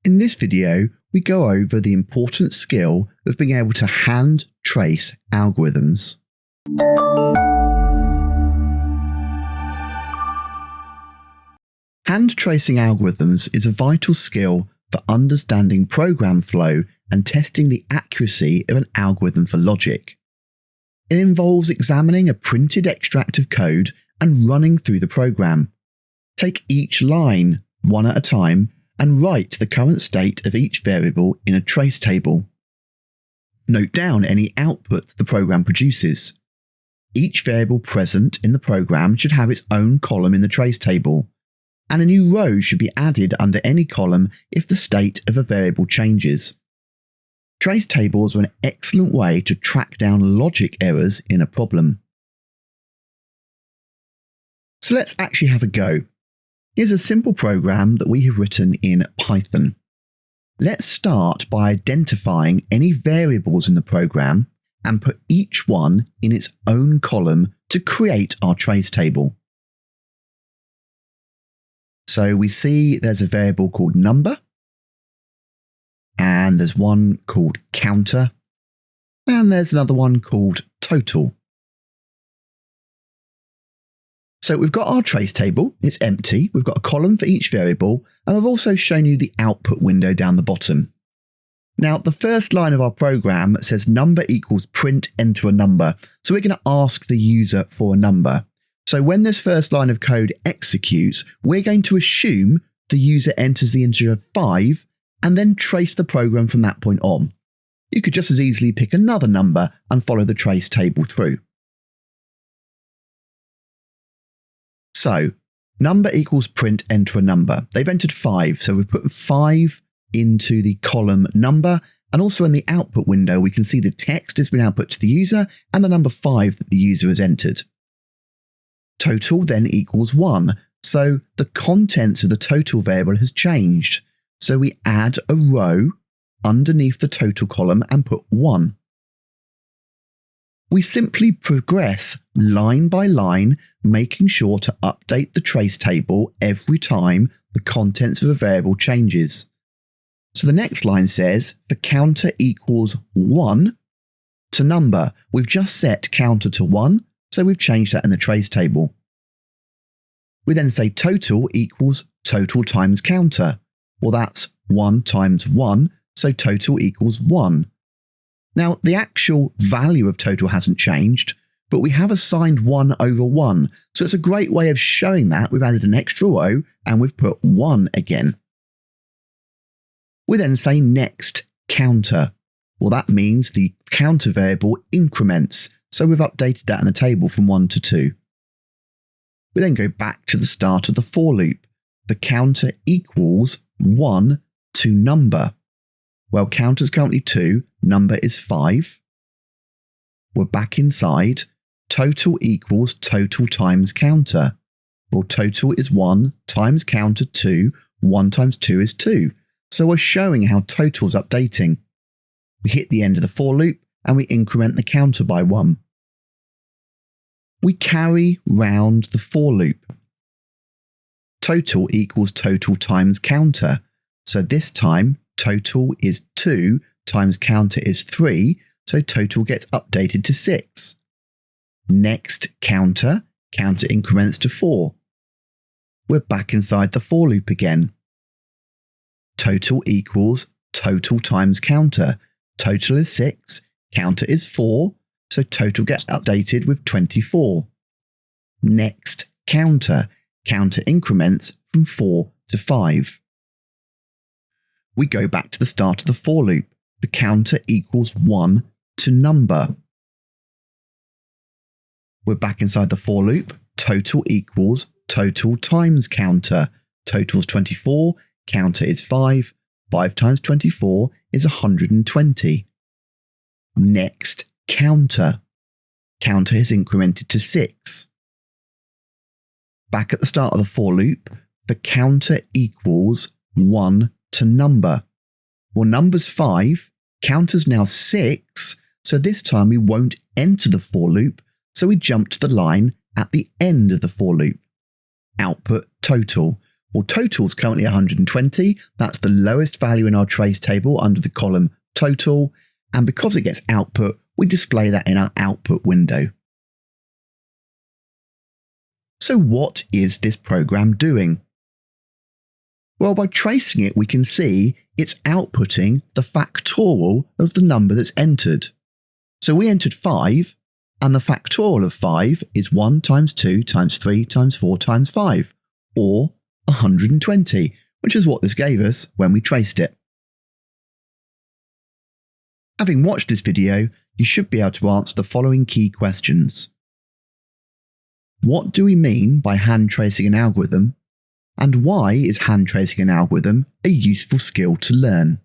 In this video, we go over the important skill of being able to hand trace algorithms. Hand tracing algorithms is a vital skill for understanding program flow and testing the accuracy of an algorithm for logic. It involves examining a printed extract of code and running through the program. Take each line, one at a time, and write the current state of each variable in a trace table. Note down any output the program produces. Each variable present in the program should have its own column in the trace table, and a new row should be added under any column if the state of a variable changes. Trace tables are an excellent way to track down logic errors in a problem. So let's actually have a go. Here's a simple program that we have written in Python. Let's start by identifying any variables in the program and put each one in its own column to create our trace table. So we see there's a variable called number, and there's one called counter, and there's another one called total. So we've got our trace table, it's empty, we've got a column for each variable, and I've also shown you the output window down the bottom. Now, the first line of our program says number equals print enter a number, so we're going to ask the user for a number. So when this first line of code executes, we're going to assume the user enters the integer 5 and then trace the program from that point on. You could just as easily pick another number and follow the trace table through. So, number equals print enter a number. They've entered 5, so we've put 5 into the column number, and also in the output window we can see the text has been output to the user and the number 5 that the user has entered. Total then equals 1, so the contents of the total variable has changed. So we add a row underneath the total column and put 1. We simply progress line by line, making sure to update the trace table every time the contents of a variable changes. So the next line says for counter equals 1 to number. We've just set counter to 1, so we've changed that in the trace table. We then say total equals total times counter. Well, that's 1 times 1, so total equals 1. Now, the actual value of total hasn't changed, but we have assigned 1 over 1, so it's a great way of showing that we've added an extra row and we've put 1 again. We then say next counter. Well, that means the counter variable increments, so we've updated that in the table from 1 to 2. We then go back to the start of the for loop. The counter equals 1 to number. Well, counter is currently 2, number is 5. We're back inside. Total equals total times counter. Well, total is 1 times counter 2. 1 times 2 is 2. So we're showing how total is updating. We hit the end of the for loop and we increment the counter by 1. We carry round the for loop. Total equals total times counter. So this time, total is 2 times counter is 3, so total gets updated to 6. Next counter, counter increments to 4. We're back inside the for loop again. Total equals total times counter. Total is 6, counter is 4, so total gets updated with 24. Next counter, counter increments from 4 to 5. We go back to the start of the for loop. The counter equals 1 to number. We're back inside the for loop. Total equals total times counter. Total is 24, counter is 5. 5 times 24 is 120. Next counter. Counter is incremented to 6. Back at the start of the for loop, the counter equals 1 to number. Well, number's 5, counter's now 6, so this time we won't enter the for loop, so we jump to the line at the end of the for loop. Output total. Well, total is currently 120. That's the lowest value in our trace table under the column total. And because it gets output, we display that in our output window. So what is this program doing? Well, by tracing it, we can see it's outputting the factorial of the number that's entered. So we entered 5, and the factorial of 5 is 1 times 2 times 3 times 4 times 5, or 120, which is what this gave us when we traced it. Having watched this video, you should be able to answer the following key questions. What do we mean by hand tracing an algorithm? And why is hand tracing an algorithm a useful skill to learn?